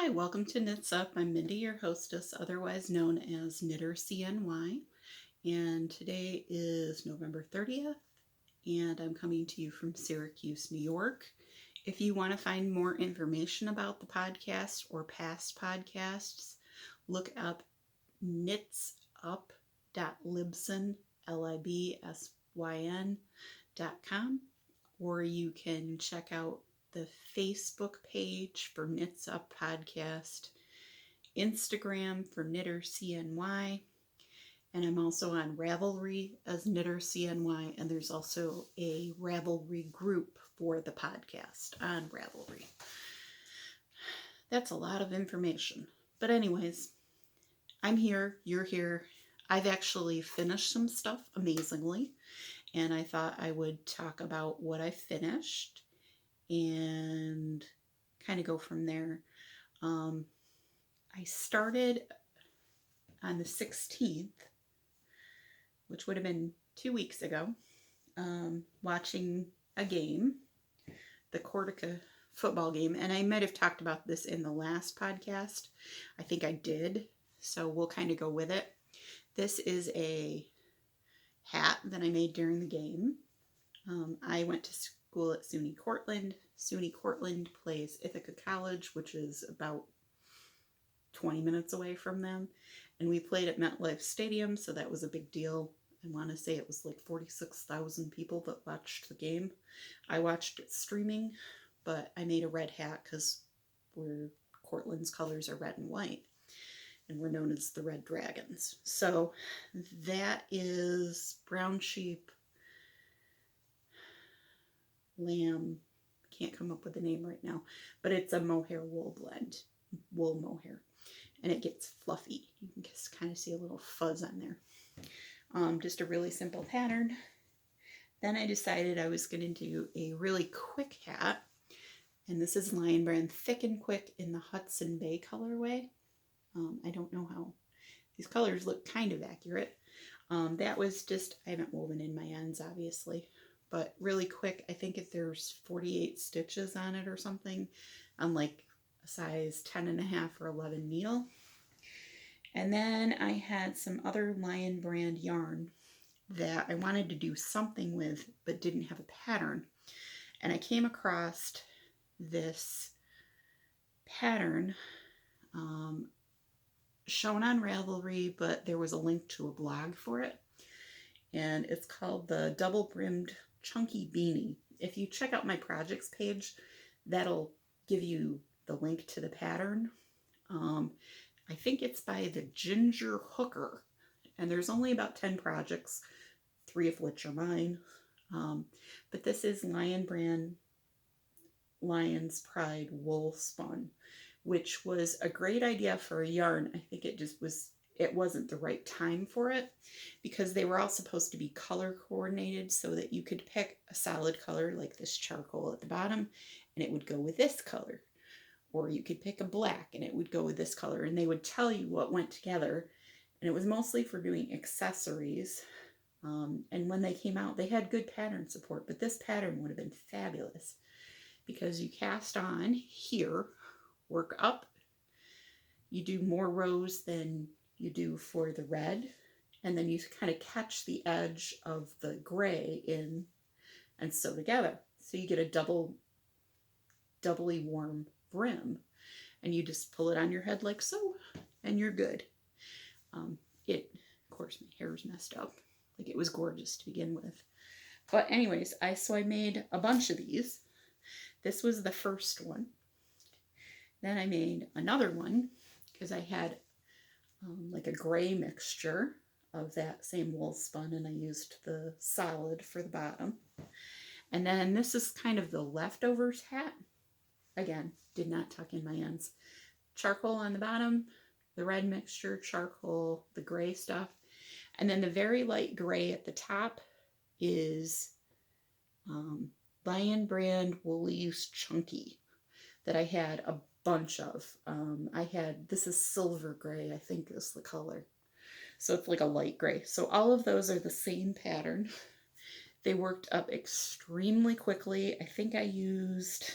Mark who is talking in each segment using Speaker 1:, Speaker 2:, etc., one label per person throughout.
Speaker 1: Hi, welcome to Knits Up. I'm Mindy, your hostess, otherwise known as Knitter CNY. And today is November 30th, and I'm coming to you from Syracuse, New York. If you want to find more information about the podcast or past podcasts, look up knitsup.libsyn, LIBSYN.com, or you can check out the Facebook page for Knits Up Podcast, Instagram for Knitter CNY, and I'm also on Ravelry as Knitter CNY, and there's also a Ravelry group for the podcast on Ravelry. That's a lot of information. But anyways, I'm here, you're here. I've actually finished some stuff amazingly, and I thought I would talk about what I finished and kind of go from there. I started on the 16th, which would have been 2 weeks ago, watching a game, the Cortica football game. And I might have talked about this in the last podcast. I think I did. So we'll kind of go with it. This is a hat that I made during the game. I went to school at SUNY Cortland. SUNY Cortland plays Ithaca College, which is about 20 minutes away from them. And we played at MetLife Stadium, so that was a big deal. I want to say it was like 46,000 people that watched the game. I watched it streaming, but I made a red hat because Cortland's colors are red and white, and we're known as the Red Dragons. So that is brown sheep, lamb, can't come up with a name right now, but it's a mohair wool blend, wool mohair, and it gets fluffy. You can just kind of see a little fuzz on there. Just a really simple pattern. Then I decided I was going to do a really quick hat, and this is Lion Brand Thick and Quick in the Hudson Bay colorway. I don't know how these colors look kind of accurate. That was just, I haven't woven in my ends obviously, but really quick. I think if there's 48 stitches on it or something, on like a size 10.5 or 11 needle. And then I had some other Lion Brand yarn that I wanted to do something with but didn't have a pattern. And I came across this pattern shown on Ravelry, but there was a link to a blog for it. And it's called the Double Brimmed Chunky Beanie. If you check out my projects page, that'll give you the link to the pattern. I think it's by the Ginger Hooker, and there's only about 10 projects, 3 of which are mine. But this is Lion Brand Lion's Pride Wool Spun, which was a great idea for a yarn. I think it wasn't the right time for it, because they were all supposed to be color coordinated so that you could pick a solid color like this charcoal at the bottom and it would go with this color. Or you could pick a black and it would go with this color, and they would tell you what went together. And it was mostly for doing accessories. And when they came out, they had good pattern support, but this pattern would have been fabulous because you cast on here, work up, you do more rows than you do for the red, and then you kind of catch the edge of the gray in and sew together. So you get a doubly warm brim, and you just pull it on your head like so, and you're good. Of course, my hair is messed up. Like, it was gorgeous to begin with. But anyways, so I made a bunch of these. This was the first one. Then I made another one because I had like a gray mixture of that same wool spun, and I used the solid for the bottom. And then this is kind of the leftovers hat. Again, did not tuck in my ends. Charcoal on the bottom, the red mixture, charcoal, the gray stuff. And then the very light gray at the top is Lion Brand Woolly's Chunky that I had a bunch of. This is silver gray, I think is the color. So it's like a light gray. So all of those are the same pattern. They worked up extremely quickly. I think I used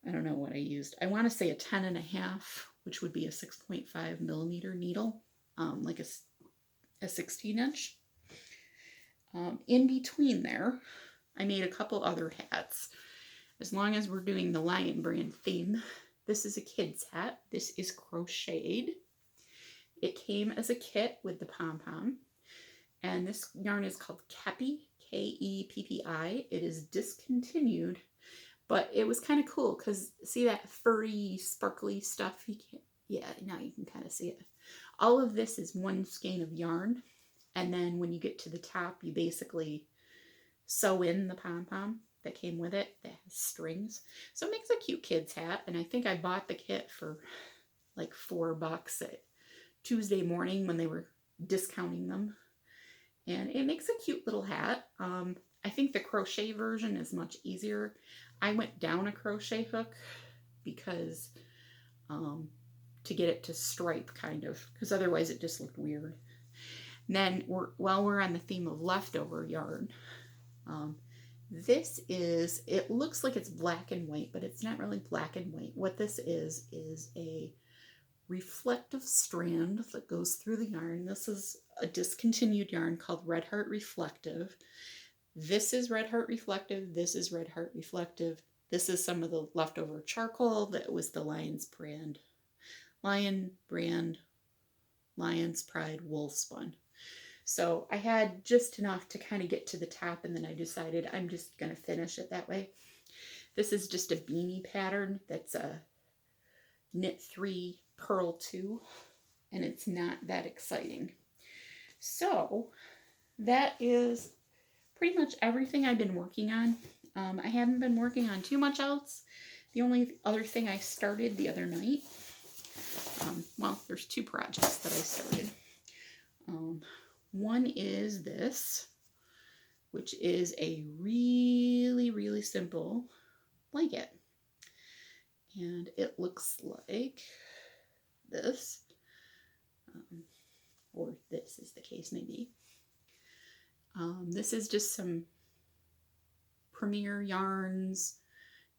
Speaker 1: I don't know what I used. I want to say a 10.5, which would be a 6.5 millimeter needle, like a 16 inch. In between there, I made a couple other hats. As long as we're doing the Lion Brand theme, this is a kid's hat. This is crocheted. It came as a kit with the pom-pom. And this yarn is called Keppi, Keppi. It is discontinued, but it was kind of cool because see that furry, sparkly stuff? You can't, yeah, now you can kind of see it. All of this is one skein of yarn. And then when you get to the top, you basically sew in the pom-pom that came with it that has strings. So it makes a cute kid's hat. And I think I bought the kit for like $4 at Tuesday morning when they were discounting them. And it makes a cute little hat. I think the crochet version is much easier. I went down a crochet hook because to get it to stripe kind of, because otherwise it just looked weird. And then while we're on the theme of leftover yarn, this is, it looks like it's black and white, but it's not really black and white. What this is a reflective strand that goes through the yarn. This is a discontinued yarn called Red Heart Reflective. This is Red Heart Reflective. This is Red Heart Reflective. This is some of the leftover charcoal that was the Lion Brand Lion's Pride wool spun. So I had just enough to kind of get to the top, and then I decided I'm just going to finish it that way. This is just a beanie pattern that's a knit 3, purl 2, and it's not that exciting. So that is pretty much everything I've been working on. I haven't been working on too much else. The only other thing I started the other night, well, there's 2 projects that I started. One is this, which is a really, really simple blanket. And it looks like this, or this is the case maybe. This is just some Premier Yarns,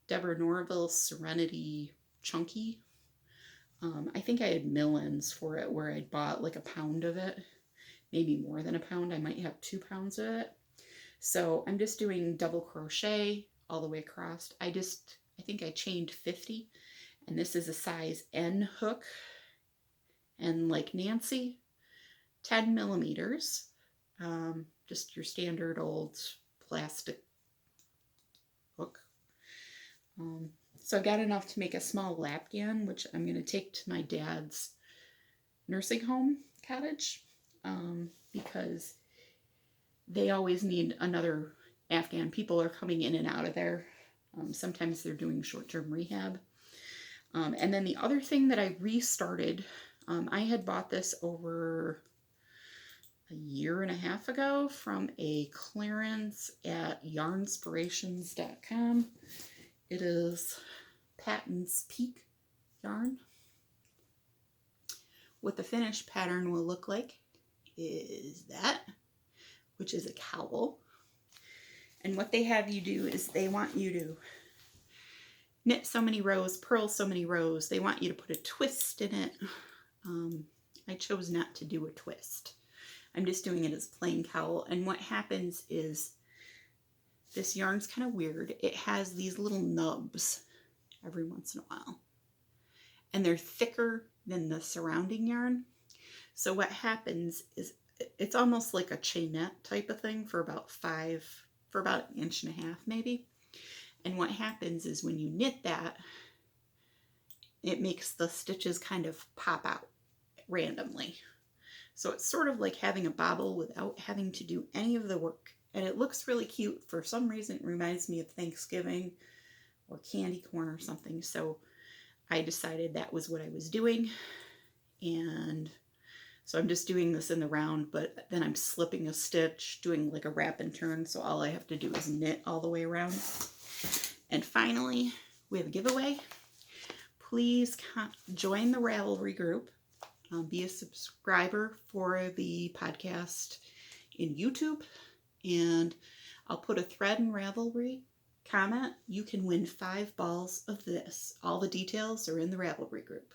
Speaker 1: Deborah Norville Serenity Chunky. I think I had Millens for it where I bought like a pound of it, maybe more than a pound. I might have 2 pounds of it. So I'm just doing double crochet all the way across. I think I chained 50, and this is a size N hook, and like Nancy, 10 millimeters, just your standard old plastic hook. So I got enough to make a small lapgan, which I'm going to take to my dad's nursing home cottage, because they always need another Afghan. People are coming in and out of there. Sometimes they're doing short-term rehab. And then the other thing that I restarted, I had bought this over a year and a half ago from a clearance at yarnspirations.com. It is Patton's Peak yarn. What the finished pattern will look like is that, which is a cowl. And what they have you do is they want you to knit so many rows, purl so many rows. They want you to put a twist in it. I chose not to do a twist. I'm just doing it as plain cowl. And what happens is this yarn's kind of weird. It has these little nubs every once in a while. And they're thicker than the surrounding yarn. So what happens is it's almost like a chainette type of thing for about 1.5 inches maybe. And what happens is when you knit that, it makes the stitches kind of pop out randomly. So it's sort of like having a bobble without having to do any of the work. And it looks really cute. For some reason, it reminds me of Thanksgiving or candy corn or something. So I decided that was what I was doing. And so I'm just doing this in the round, but then I'm slipping a stitch, doing like a wrap and turn. So all I have to do is knit all the way around. And finally, we have a giveaway. Please join the Ravelry group. Be a subscriber for the podcast in YouTube. And I'll put a thread in Ravelry comment, you can win 5 balls of this. All the details are in the Ravelry group.